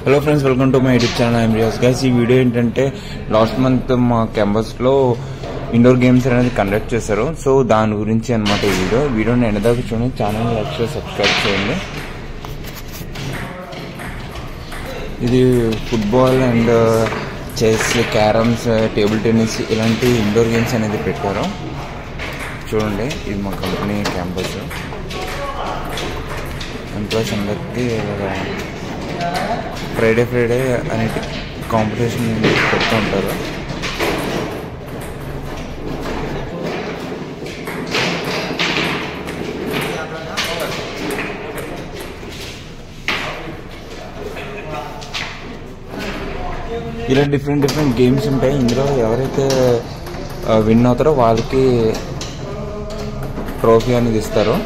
Hello friends, welcome to my YouTube channel. I'm Riyaz guys. ఈ video ఏంటంటే last month మా క్యాంపస్లో ఇండోర్ గేమ్స్ అనేది కండక్ట్ చేశారు. సో దాని గురించి అనమాట ఈ వీడియోని ఎండ్ దాకా చూడండి. ఛానల్ లైక్ చేసి సబ్స్క్రైబ్ చేయండి. ఇది football and chess, carroms, table tennis ఇలాంటి ఇండోర్ గేమ్స్ అనేది పెట్టారు. చూడండి, ఇది మా కంపెనీ క్యాంపస్. ఎంప్లాయీస్ అందరికీ ఫ్రైడే అనేది కాంపిటీషన్ పెడుతూ ఉంటారు. ఇలా డిఫరెంట్ గేమ్స్ ఉంటాయి. ఇందులో ఎవరైతే విన్ అవుతారో వాళ్ళకి ట్రోఫీ అనేది ఇస్తారు.